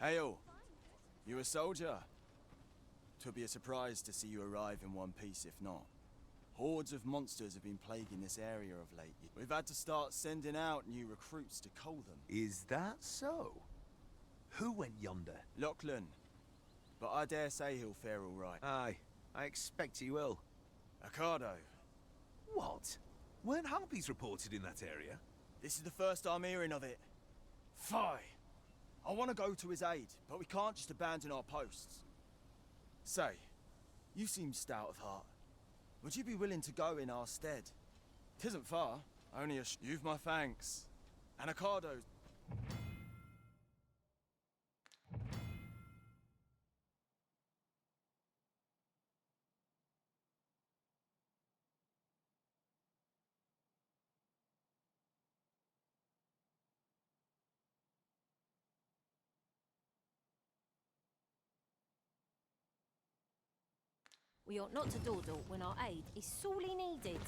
Hail! You a soldier? 'Twould be a surprise to see you arrive in one piece if not. Hordes of monsters have been plaguing this area of late. We've had to start sending out new recruits to cull them. Is that so? Who went yonder? Lachlan. But I dare say he'll fare all right. Aye, I expect he will. Ocado. What? Weren't harpies reported in that area? This is the first I'm hearing of it. Fie! I want to go to his aid, but we can't just abandon our posts. Say, you seem stout of heart. Would you be willing to go in our stead? 'Tisn't far, only you've my thanks. And Ocado's. We ought not to dawdle when our aid is sorely needed.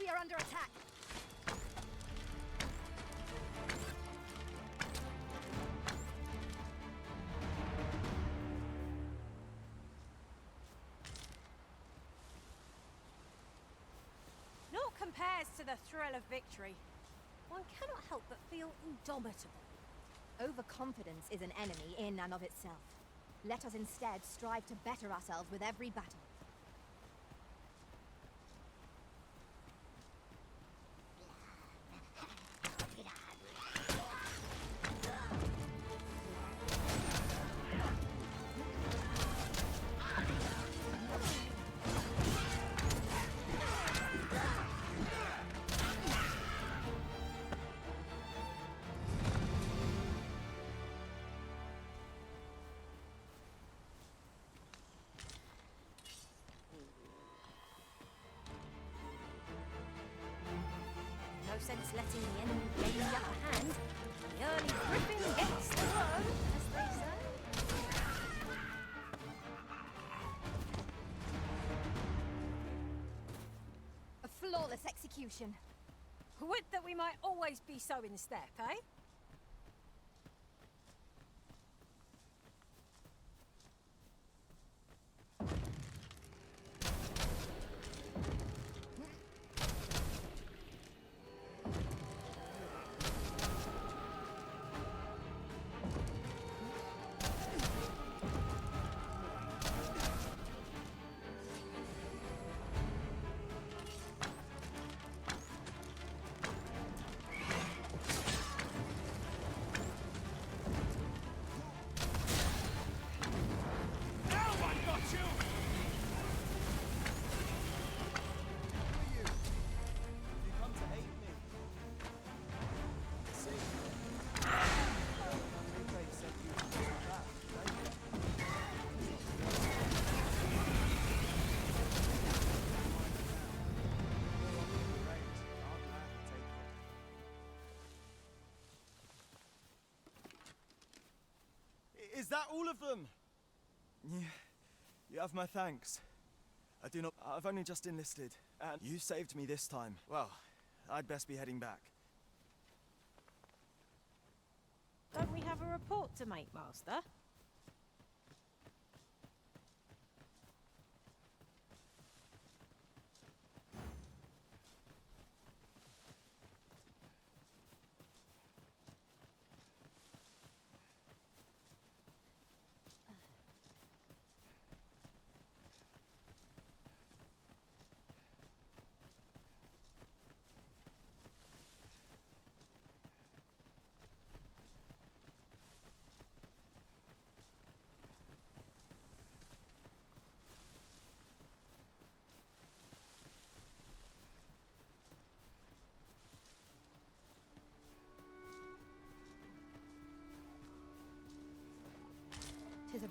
We are under attack! Naught compares to the thrill of victory. One cannot help but feel indomitable. Overconfidence is an enemy in and of itself. Let us instead strive to better ourselves with every battle. No sense letting the enemy gain the upper hand. The early griffin gets the worm, as they say. A flawless execution. Would that we might always be so in step, eh? Is that all of them? Yeah, you have my thanks. I do not. I've only just enlisted, and you saved me this time. Well, I'd best be heading back. Don't we have a report to make, Master?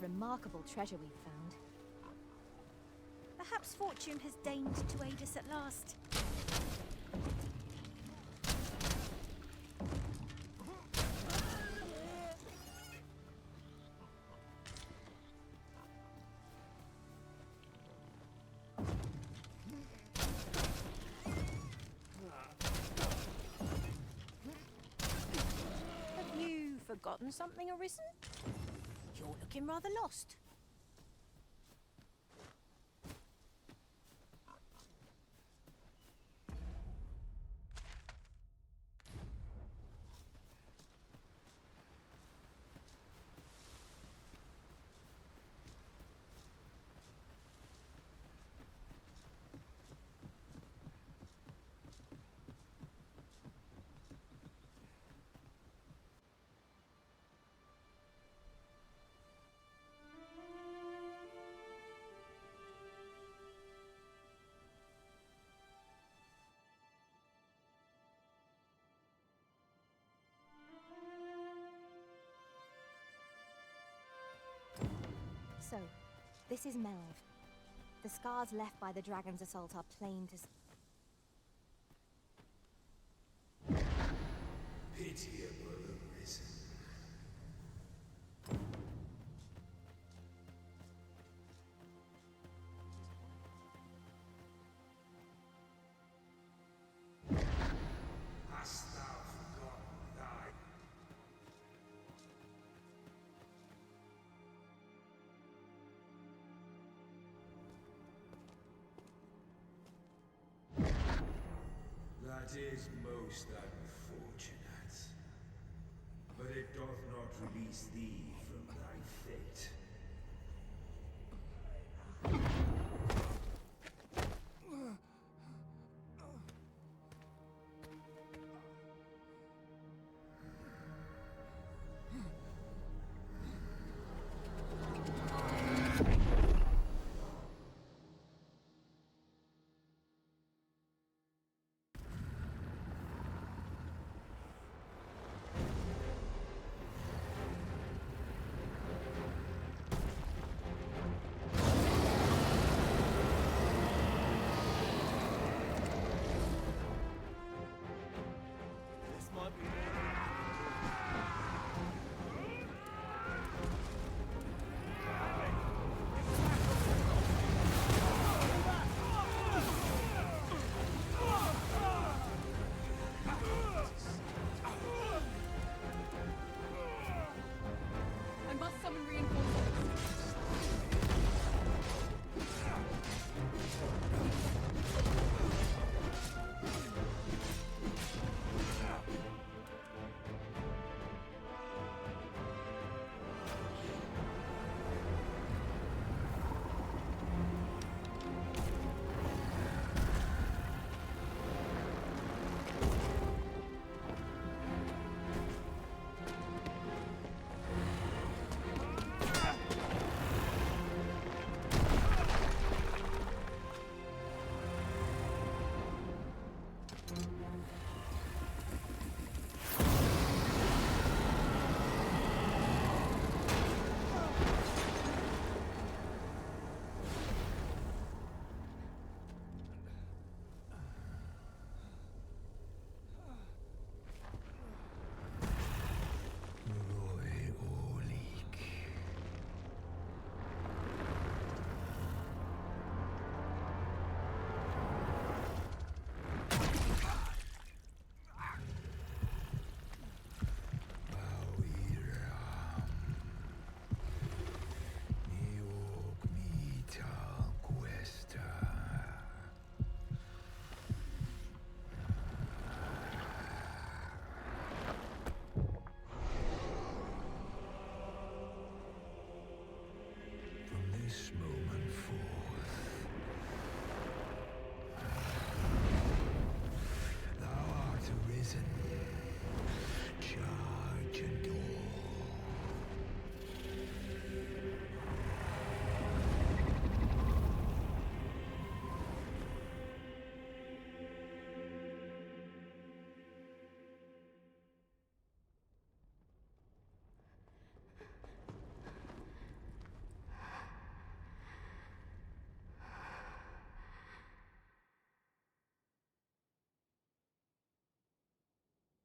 remarkable treasure we've found. Perhaps fortune has deigned to aid us at last. Have you forgotten something, Arisen? You're looking rather lost. So, this is Melv. The scars left by the dragon's assault are plain to Pitiable Arisen. Hast thou forgotten thy That is most unfortunate. But it doth not release thee from thy fate.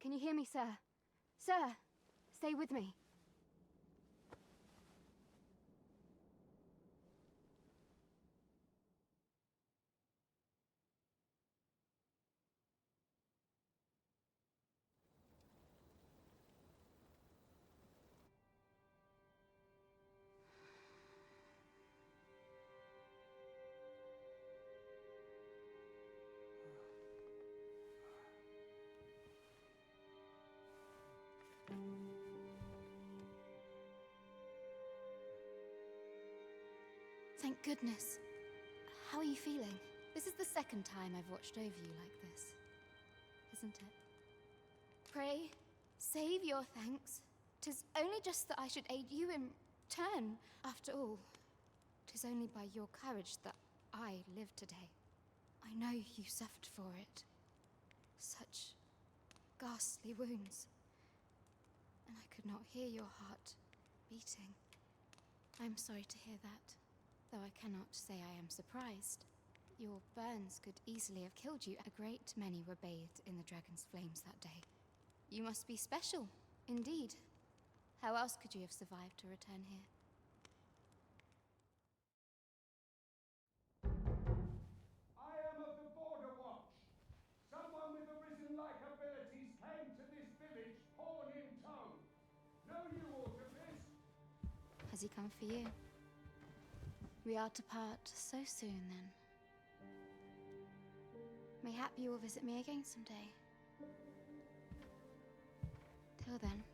Can you hear me, sir? Sir, stay with me. Thank goodness. How are you feeling? This is the second time I've watched over you like this, isn't it? Pray, save your thanks. 'Tis only just that I should aid you in turn. After all, 'tis only by your courage that I live today. I know you suffered for it. Such ghastly wounds. And I could not hear your heart beating. I'm sorry to hear that, though I cannot say I am surprised. Your burns could easily have killed you. A great many were bathed in the dragon's flames that day. You must be special, indeed. How else could you have survived to return here? I am of the Border Watch. Someone with Arisen-like abilities came to this village, horn in tow. Know you aught of this? Has he come for you? We are to part so soon, then. Mayhap you will visit me again someday. Till then,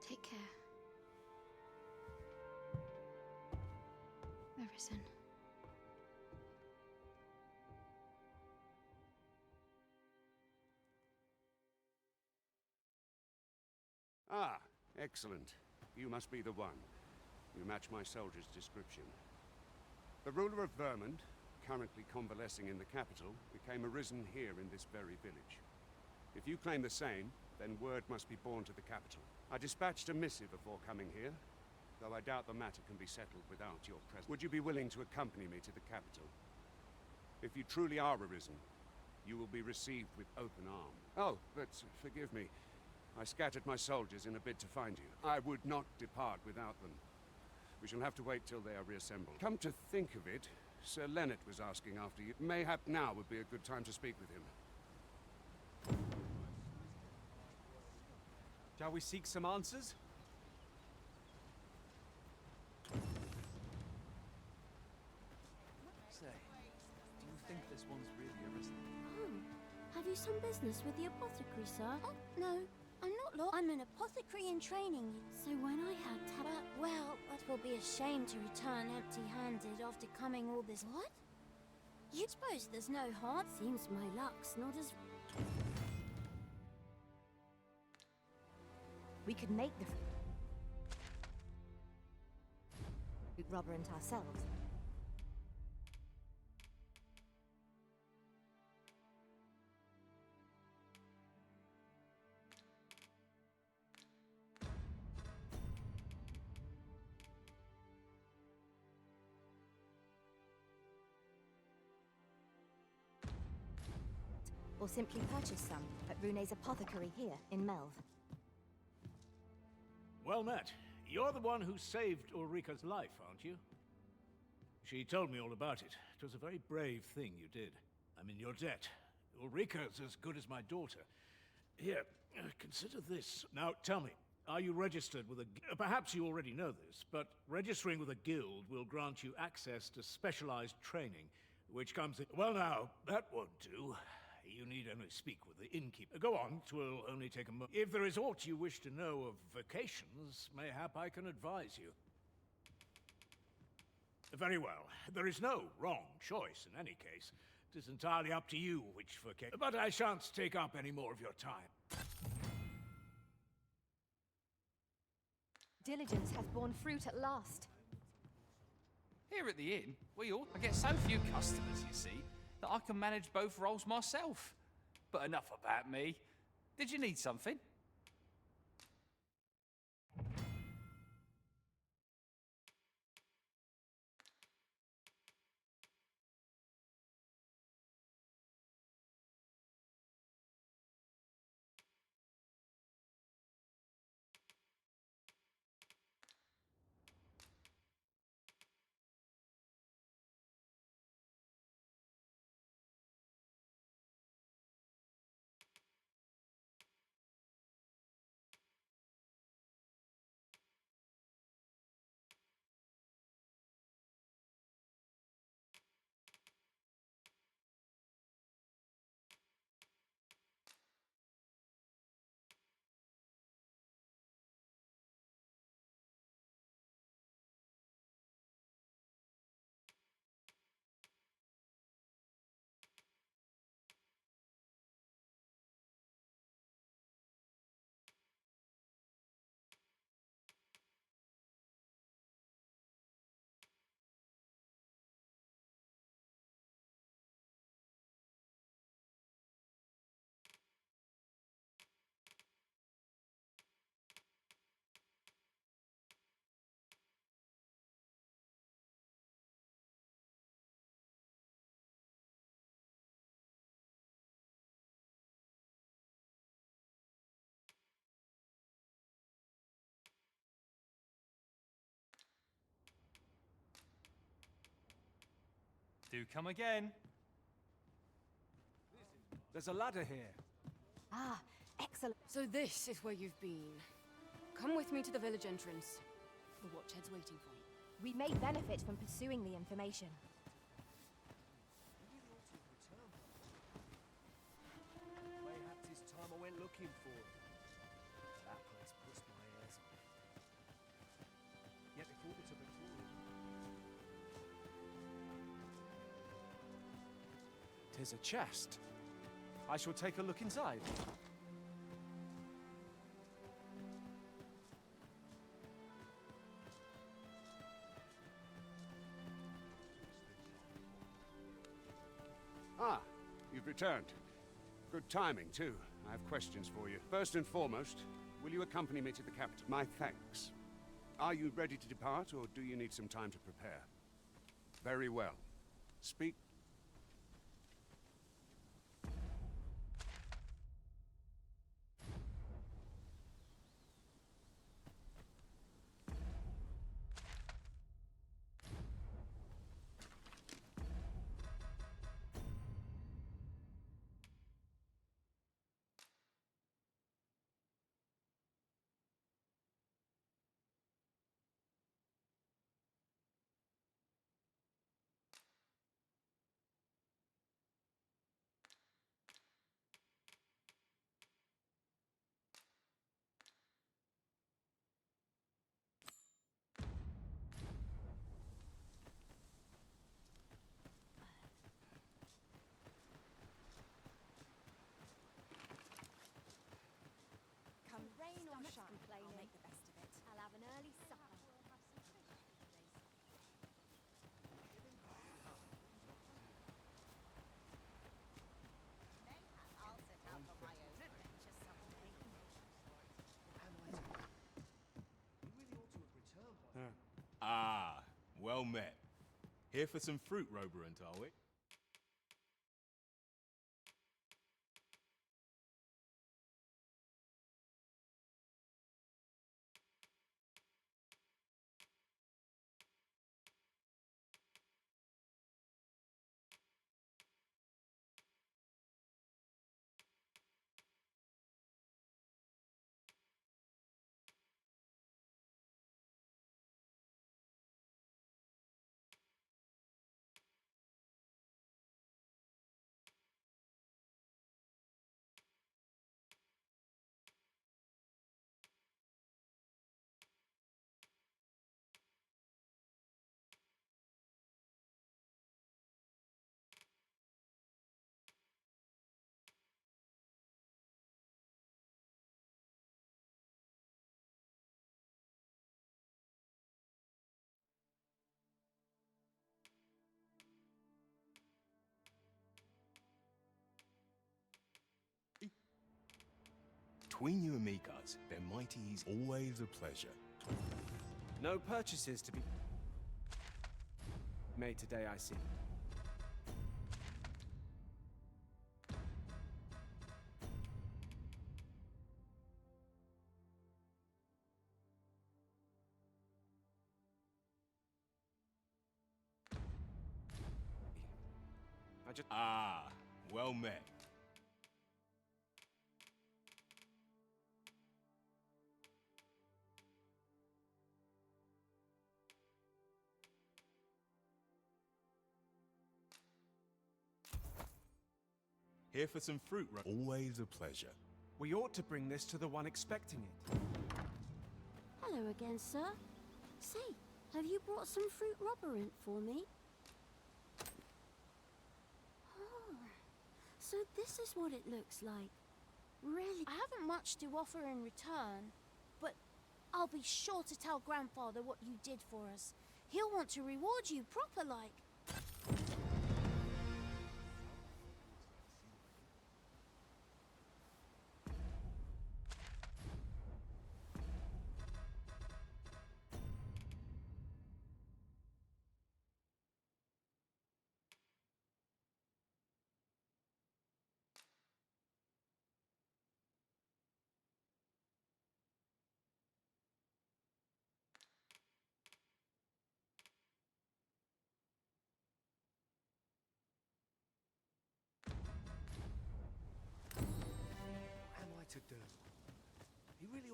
take care. Arisen. Ah, excellent. You must be the one. You match my soldier's description. The ruler of Vermund, currently convalescing in the capital, became arisen here in this very village. If you claim the same, then word must be borne to the capital. I dispatched a missive before coming here, though I doubt the matter can be settled without your presence. Would you be willing to accompany me to the capital? If you truly are arisen, you will be received with open arms. Oh, but forgive me. I scattered my soldiers in a bid to find you. I would not depart without them. We shall have to wait till they are reassembled. Come to think of it, Sir Leonard was asking after you. Mayhap now would be a good time to speak with him. Shall we seek some answers? Say, do you think this one's really Arisen? Oh, have you some business with the apothecary, sir? Oh, no, I'm not law. I'm an apothecary in training. So when I had well, that will be a shame to return empty-handed after coming all this. What? You suppose there's no heart? Seems my luck's not as. We could make the Robberant ourselves. Or simply purchase some at Rune's apothecary here in Melv. Well met. You're the one who saved Ulrika's life, aren't you? She told me all about it. It was a very brave thing you did. I'm in your debt. Ulrika's as good as my daughter. Here, consider this. Now, tell me, are you registered with a... Perhaps you already know this, but registering with a guild will grant you access to specialized training, which comes in... Well now, that won't do. You need only speak with the innkeeper. Go on, 'twill only take a moment. If there is aught you wish to know of vocations, mayhap I can advise you. Very well. There is no wrong choice in any case. It is entirely up to you which vocation... But I shan't take up any more of your time. Diligence has borne fruit at last. Here at the inn, I get so few customers, you see, that I can manage both roles myself. But enough about me. Did you need something? Do come again. There's a ladder here. Ah, excellent. So this is where you've been. Come with me to the village entrance. The Watchhead's waiting for you. We may benefit from pursuing the information. Mayhaps it's time I went looking for it. That place puts my ears on. Yet they thought it a Victorian. 'Tis a chest. I shall take a look inside. Ah, you've returned. Good timing, too. I have questions for you. First and foremost, will you accompany me to the capital? My thanks. Are you ready to depart, or do you need some time to prepare? Very well. Speak. Come rain or shine, I'll make the best of it. I'll have an early supper. I'll set out on my own adventure someday. Ah, well met. Here for some fruit, Roborant, are we? Between you and me, guys, their mighty is always a pleasure. No purchases to be made today, I see. Ah, well met. Here for some fruit. Always a pleasure. We ought to bring this to the one expecting it. Hello again, sir. Say, have you brought some fruit roborant for me? Oh, so this is what it looks like. Really? I haven't much to offer in return, but I'll be sure to tell Grandfather what you did for us. He'll want to reward you proper like.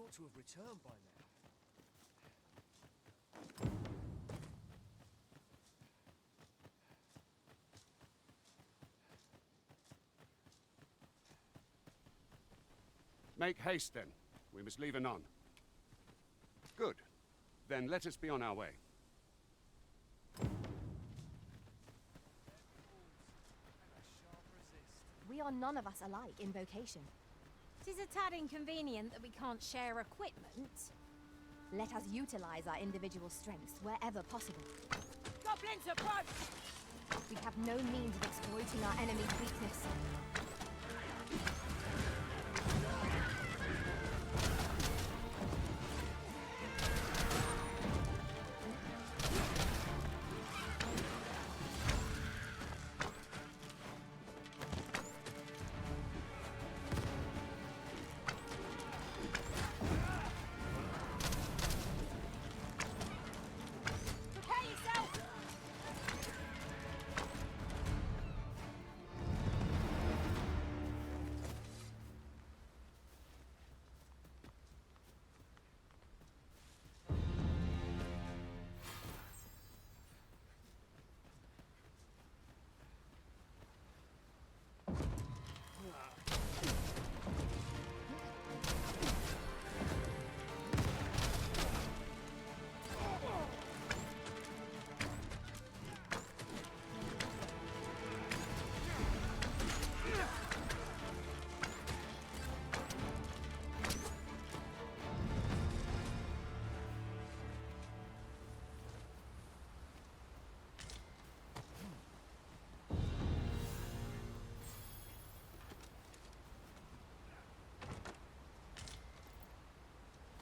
ought to have returned by now. Make haste, then. We must leave anon. Good. Then let us be on our way. We are none of us alike in vocation. Tis a tad inconvenient that we can't share equipment. Let us utilize our individual strengths wherever possible. Goblins approach! We have no means of exploiting our enemy's weakness.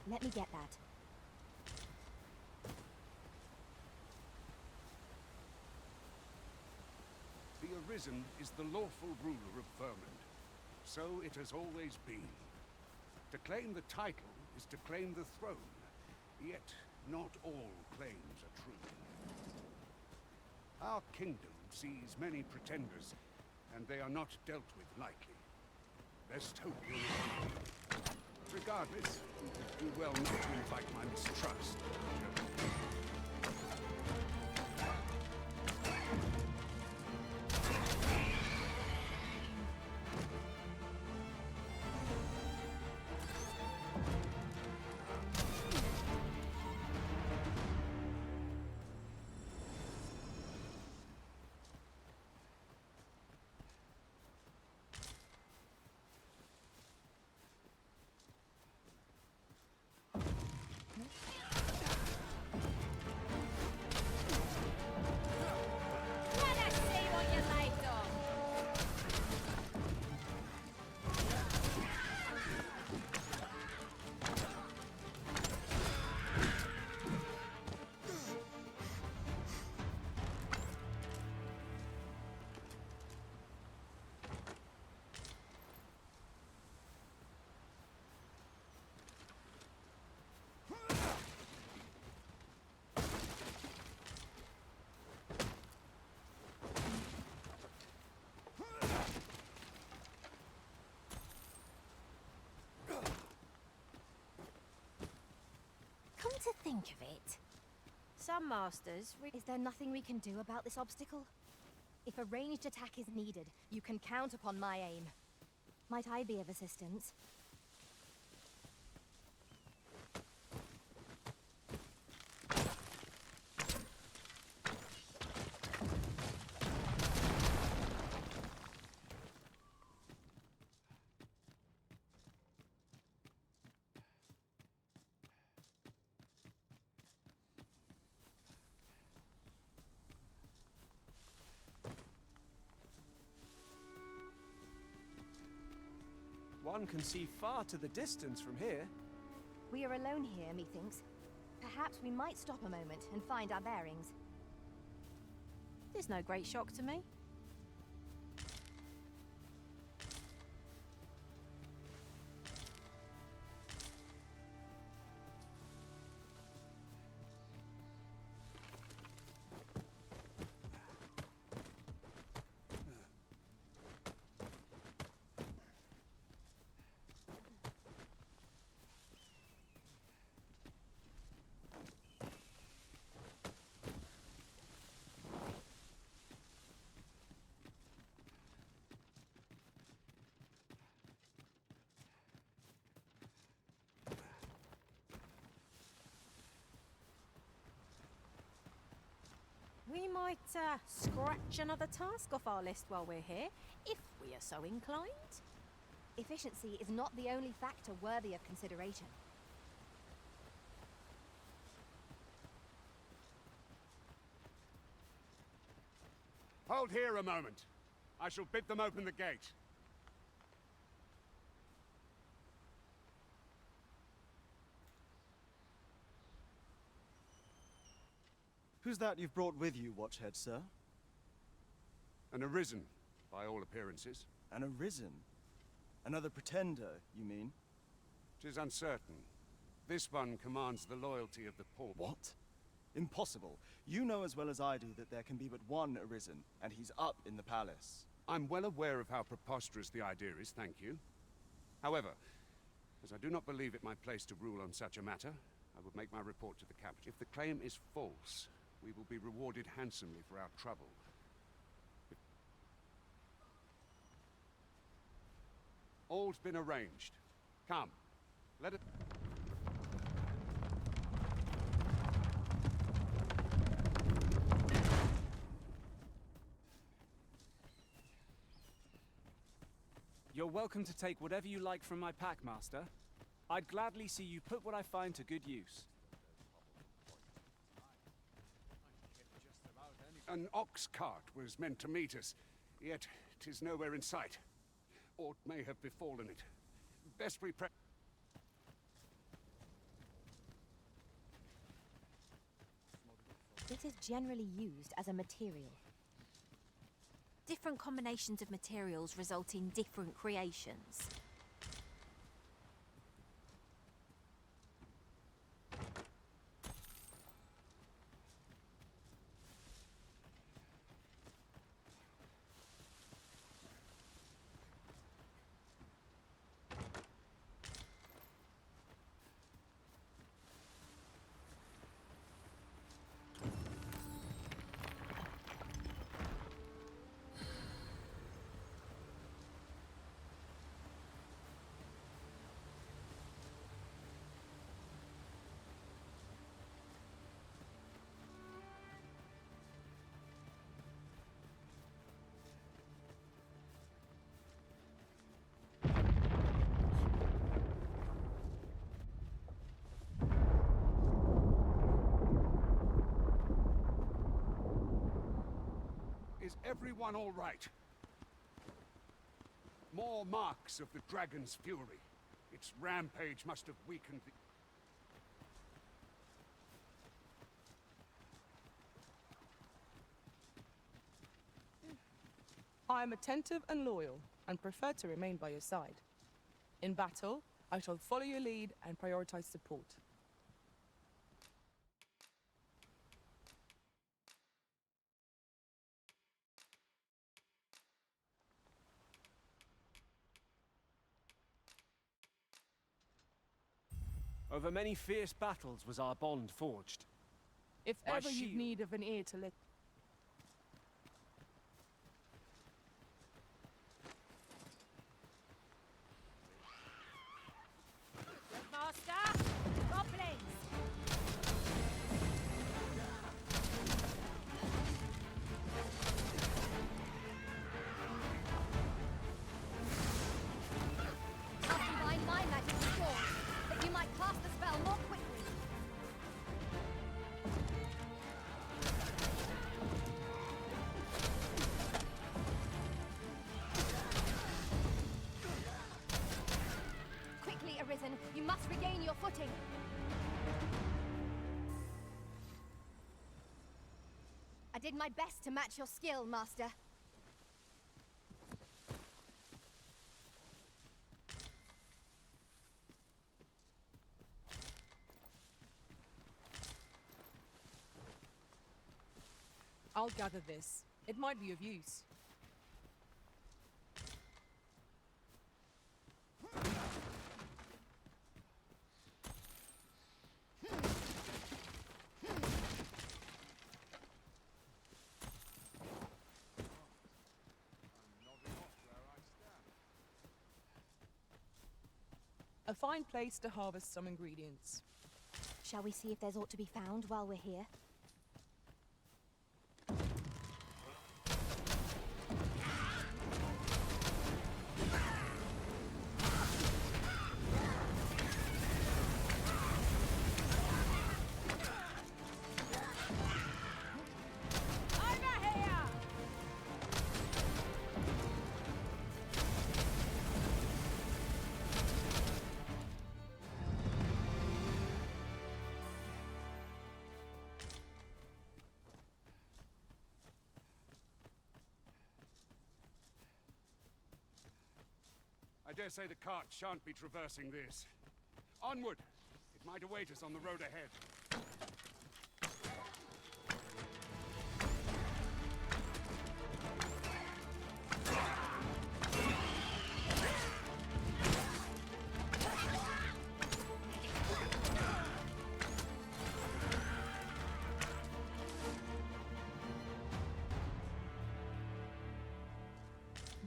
Let me get that. The Arisen is the lawful ruler of Vermund. So it has always been. To claim the title is to claim the throne. Yet, not all claims are true. Our kingdom sees many pretenders, and they are not dealt with lightly. Best hope you'll not. Regardless, you would do well not to invite my mistrust. Come to think of it, some masters... Is there nothing we can do about this obstacle? If a ranged attack is needed, you can count upon my aim. Might I be of assistance? One can see far to the distance from here. We are alone here, methinks. Perhaps we might stop a moment and find our bearings. There's no great shock to me. might scratch another task off our list while we're here, if we are so inclined. Efficiency is not the only factor worthy of consideration. Hold here a moment. I shall bid them open the gate. Who's that you've brought with you, Watchhead, sir? An Arisen, by all appearances. An Arisen? Another pretender, you mean? 'Tis uncertain. This one commands the loyalty of the poor. What? Impossible. You know as well as I do that there can be but one Arisen, and he's up in the palace. I'm well aware of how preposterous the idea is, thank you. However, as I do not believe it my place to rule on such a matter, I would make my report to the captain. If the claim is false, we will be rewarded handsomely for our trouble. All's been arranged. Come, let it... You're welcome to take whatever you like from my pack, Master. I'd gladly see you put what I find to good use. An ox cart was meant to meet us, yet 'tis nowhere in sight. Aught may have befallen it. Best we pre... It is generally used as a material. Different combinations of materials result in different creations. Is everyone all right? More marks of the dragon's fury. Its rampage must have weakened the... I am attentive and loyal, and prefer to remain by your side. In battle, I shall follow your lead and prioritize support. Over many fierce battles was our bond forged. If My ever you've shield. need of an ear to let... Master! Goblins! I'll combine my magic with yours, that you might cast the spell more quickly. Quickly, Arisen, you must regain your footing. I did my best to match your skill, Master. I'll gather this. It might be of use. A fine place to harvest some ingredients. Shall we see if there's aught to be found while we're here? dare say the cart shan't be traversing this. Onward! It might await us on the road ahead.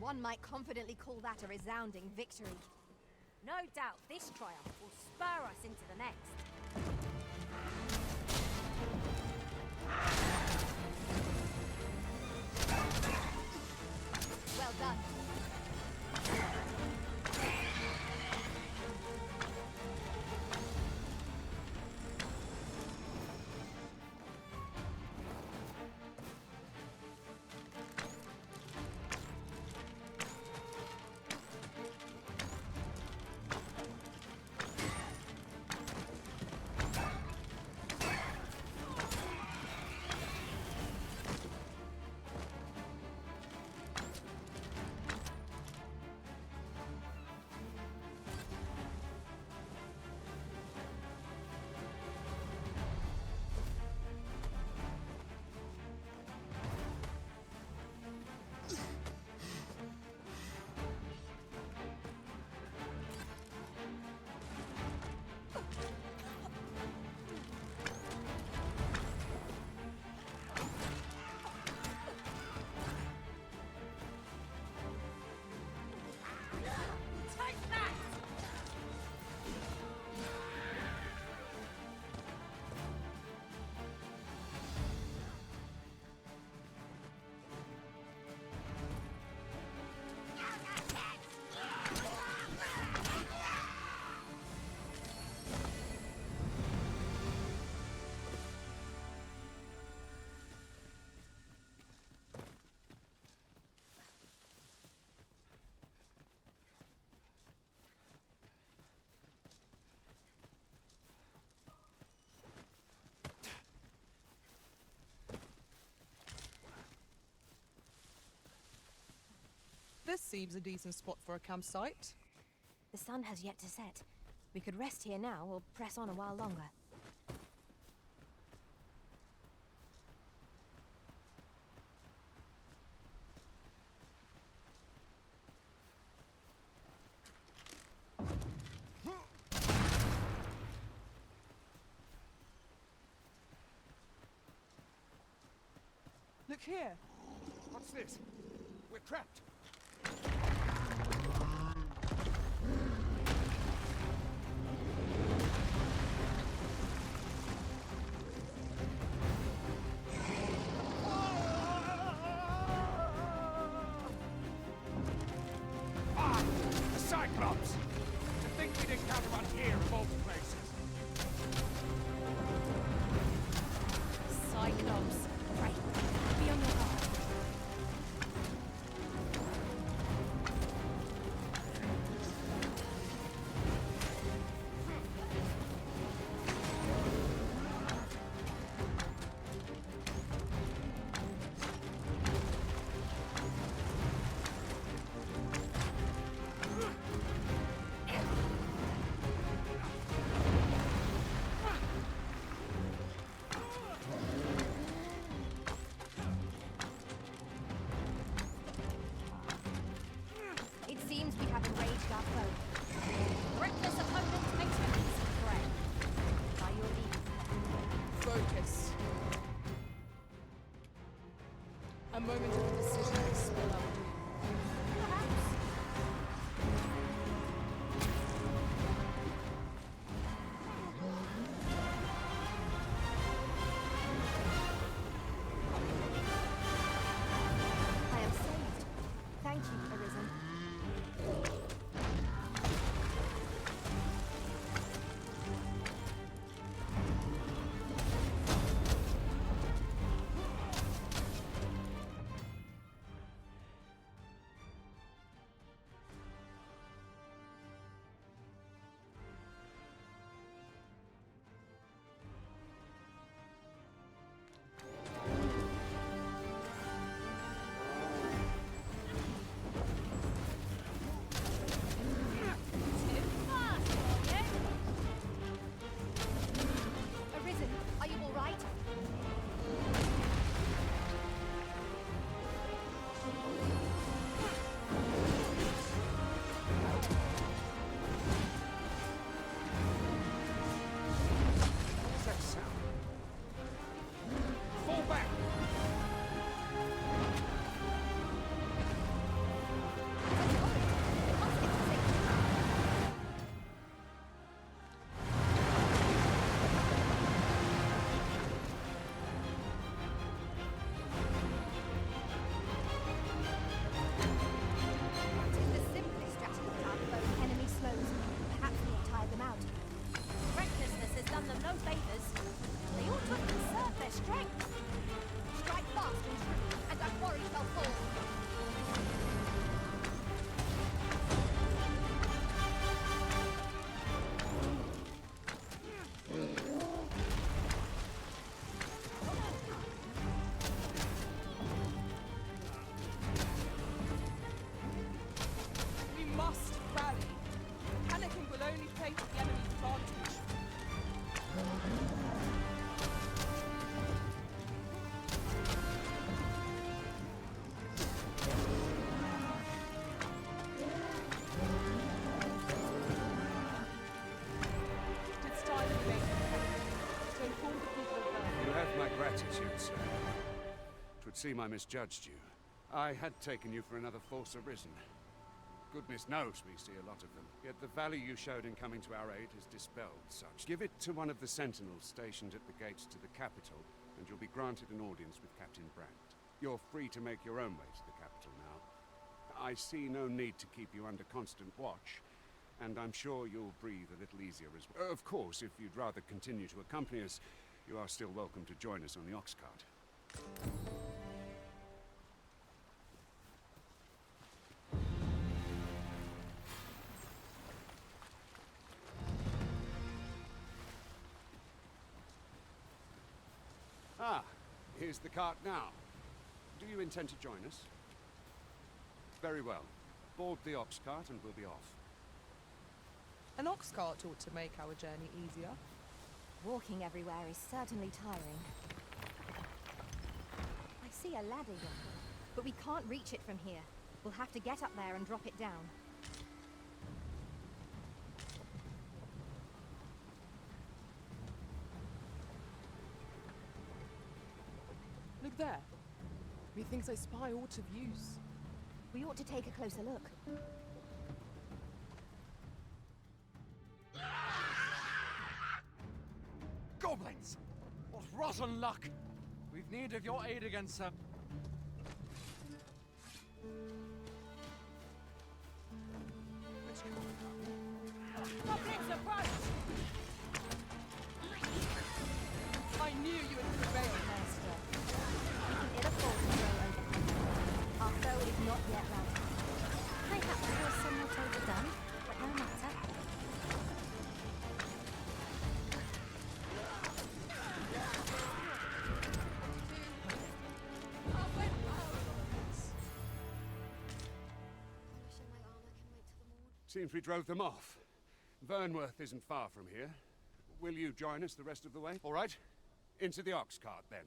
One might confidently call that a resounding victory. No doubt this triumph will spur us into the next. Well done. This seems a decent spot for a campsite. The sun has yet to set. We could rest here now or press on a while longer. Look here. What's this? We're trapped. Ah! The Cyclops! To think we'd encounter one here of all places. Cyclops. Right. Be on your guard. It seems we have enraged our foe. Reckless opponent makes for easy prey. By your leave. Focus. A moment of decision will spill out. I am saved. Thank you, Arisen. as you'd say. 'Twould seem I misjudged you. I had taken you for another false Arisen. Goodness knows we see a lot of them. Yet the value you showed in coming to our aid has dispelled such. Give it to one of the sentinels stationed at the gates to the capital, and you'll be granted an audience with Captain Brandt. You're free to make your own way to the capital now. I see no need to keep you under constant watch, and I'm sure you'll breathe a little easier as well. Of course, if you'd rather continue to accompany us, you are still welcome to join us on the ox cart. Ah, here's the cart now. Do you intend to join us? Very well. Board the ox cart and we'll be off. An ox cart ought to make our journey easier. Walking everywhere is certainly tiring. I see a ladder yonder, but we can't reach it from here. We'll have to get up there and drop it down. Look there. Methinks I spy aught of use. We ought to take a closer look. Goblins! What rotten luck! We've need of your aid against them. Goblins approach! I knew you would prevail, Master. We can ill afford to throw overhand. Our foe is not yet routed. Perhaps it was somewhat overdone, but no matter. Seems we drove them off. Vernworth isn't far from here. Will you join us the rest of the way? All right. Into the ox cart, then.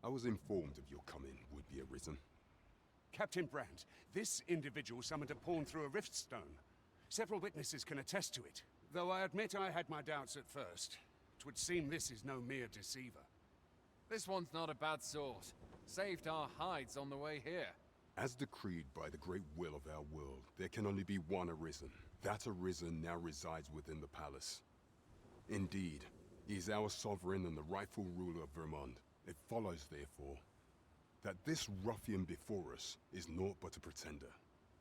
I was informed of your coming would be Arisen. Captain Brandt, this individual summoned a pawn through a rift stone. Several witnesses can attest to it. Though I admit I had my doubts at first. 'Twould seem this is no mere deceiver. This one's not a bad sort. Saved our hides on the way here. As decreed by the great will of our world, there can only be one Arisen. That Arisen now resides within the palace. Indeed, he is our sovereign and the rightful ruler of Vermont. It follows, therefore, that this ruffian before us is naught but a pretender.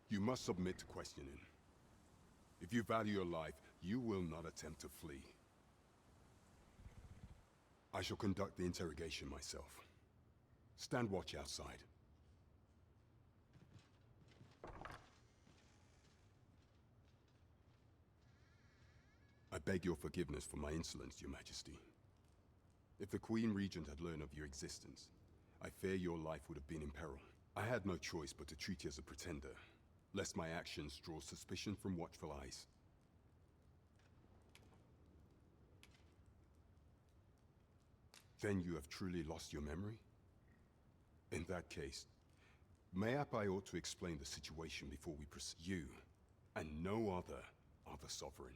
You must submit to questioning. If you value your life, you will not attempt to flee. I shall conduct the interrogation myself. Stand watch outside. I beg your forgiveness for my insolence, Your Majesty. If the Queen Regent had learned of your existence, I fear your life would have been in peril. I had no choice but to treat you as a pretender, lest my actions draw suspicion from watchful eyes. Then you have truly lost your memory? In that case, mayhap I ought to explain the situation before we proceed. You, and no other, are the sovereign.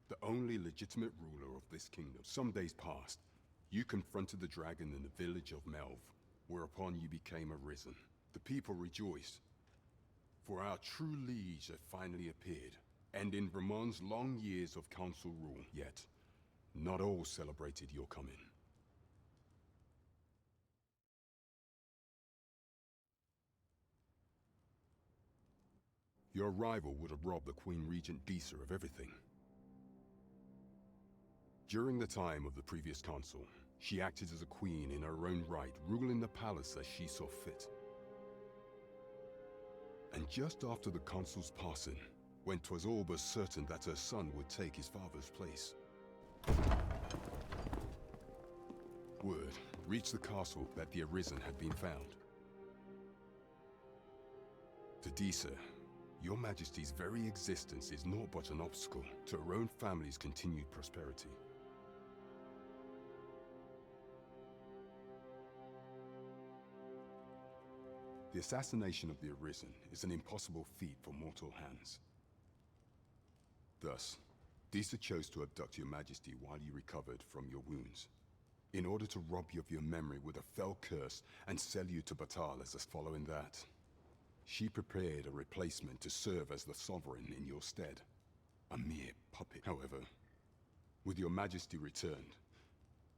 The only legitimate ruler of this kingdom. Some days past, you confronted the dragon in the village of Melv, whereupon you became Arisen. The people rejoiced, for our true liege had finally appeared, ending Vermont's long years of council rule. Yet, not all celebrated your coming. Your arrival would have robbed the Queen Regent Disa of everything. During the time of the previous consul, she acted as a queen in her own right, ruling the palace as she saw fit. And just after the consul's passing, when 'twas all but certain that her son would take his father's place, word reached the castle that the Arisen had been found. To Disa, your Majesty's very existence is naught but an obstacle to her own family's continued prosperity. The assassination of the Arisen is an impossible feat for mortal hands. Thus, Disa chose to abduct your Majesty while you recovered from your wounds, in order to rob you of your memory with a fell curse and sell you to Batal as following that. She prepared a replacement to serve as the sovereign in your stead. A mere puppet. However, with your Majesty returned,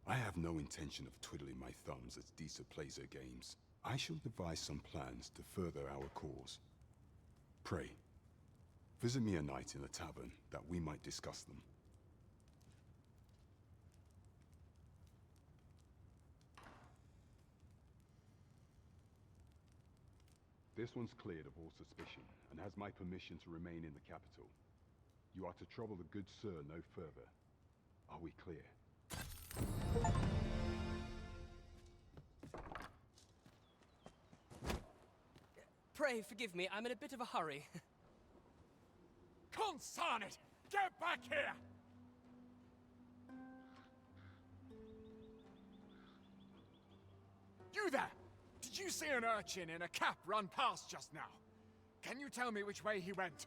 I have no intention of twiddling my thumbs as Disa plays her games. I shall devise some plans to further our cause. Pray, visit me a night in the tavern that we might discuss them. This one's cleared of all suspicion and has my permission to remain in the capital. You are to trouble the good sir no further. Are we clear? Pray forgive me, I'm in a bit of a hurry. Consign it! Get back here! You there! Did you see an urchin in a cap run past just now? Can you tell me which way he went?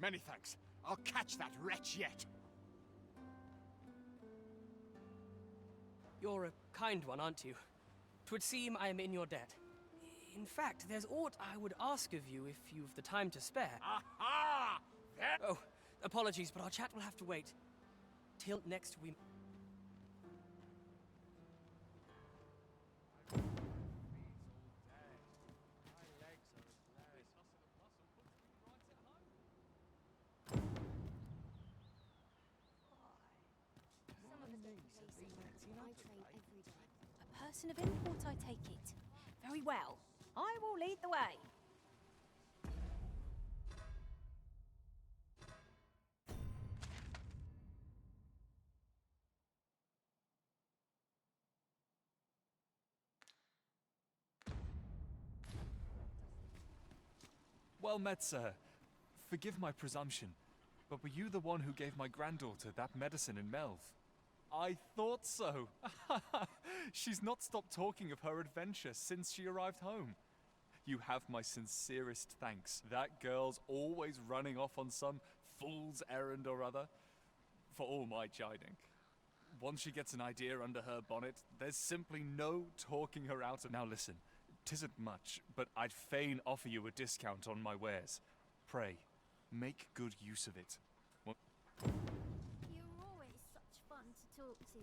Many thanks. I'll catch that wretch yet. You're a kind one, aren't you? 'Twould seem I am in your debt. In fact, there's aught I would ask of you if you've the time to spare. Aha! Oh, apologies, but our chat will have to wait. Till next we... A person of import, I take it. Very well. I will lead the way. Well met, sir. Forgive my presumption, but were you the one who gave my granddaughter that medicine in Melv? I thought so. She's not stopped talking of her adventure since she arrived home. You have my sincerest thanks. That girl's always running off on some fool's errand or other, for all my chiding. Once she gets an idea under her bonnet, there's simply no talking her out of. Now listen, 'tisn't much, but I'd fain offer you a discount on my wares. Pray, make good use of it. You're always such fun to talk to.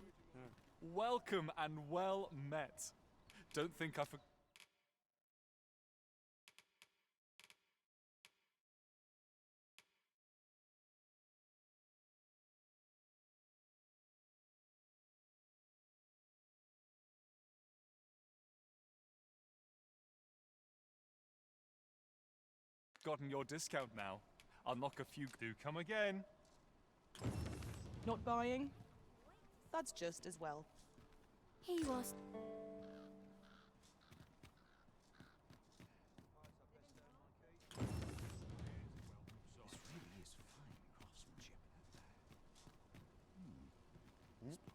Welcome and well met. Don't think I forgot. Gotten your discount now. I'll knock a few. Do come again. Not buying? That's just as well. He was.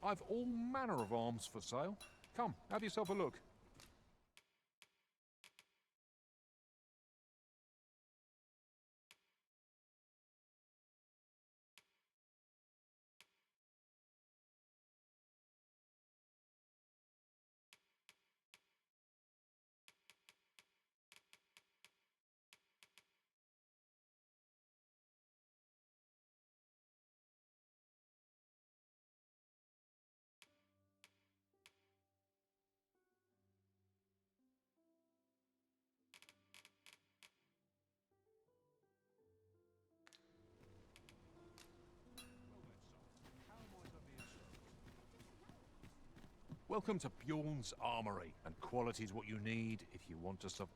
I've all manner of arms for sale. Come, have yourself a look. Welcome to Bjorn's Armory, and quality's what you need if you want to survive.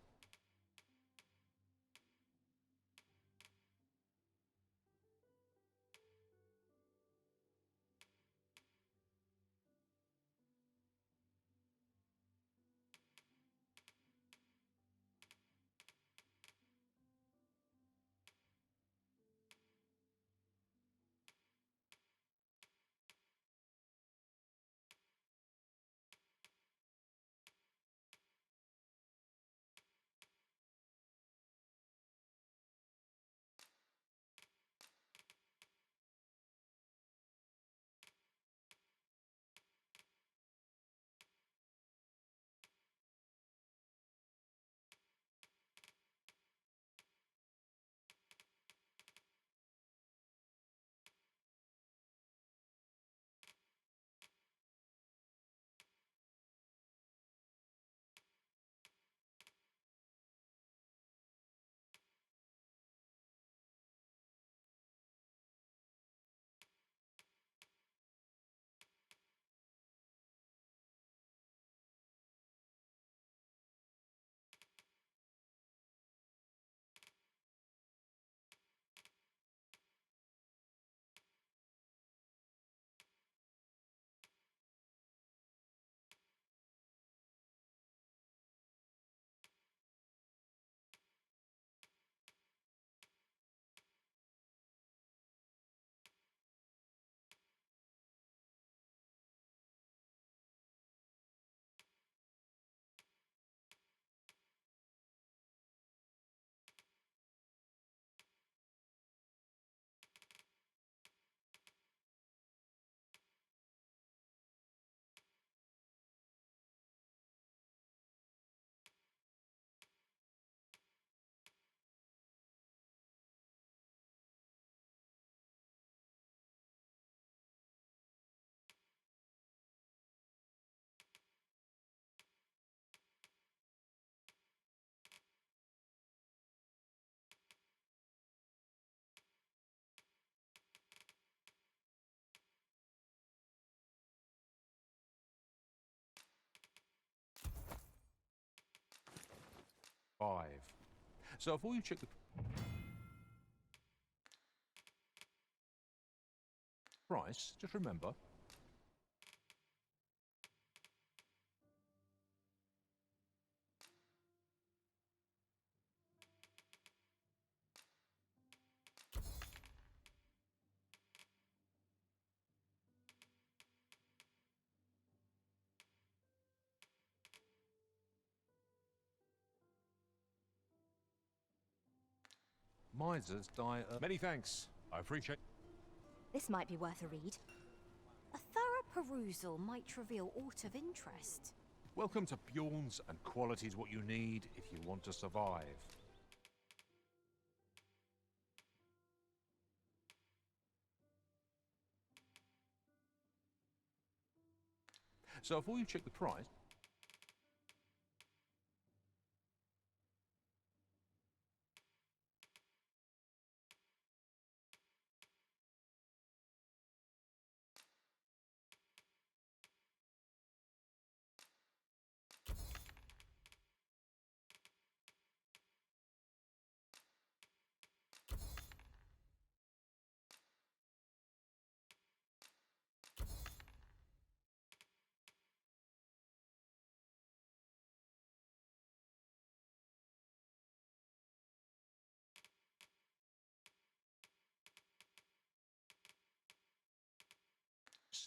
So before you check the price, just remember. Misers die. Many thanks. I appreciate. This might be worth a read. A thorough perusal might reveal aught of interest. Welcome to Bjorn's, and quality's what you need if you want to survive. So before you check the price.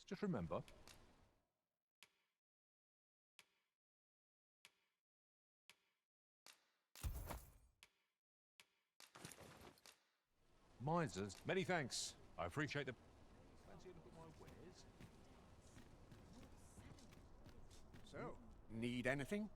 Just remember. Misers, many thanks. I appreciate the. Fancy a look at my wares? So, need anything?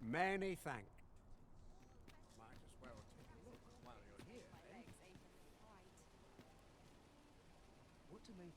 Many thanks. Might as well take a look while you're here, eh? What to make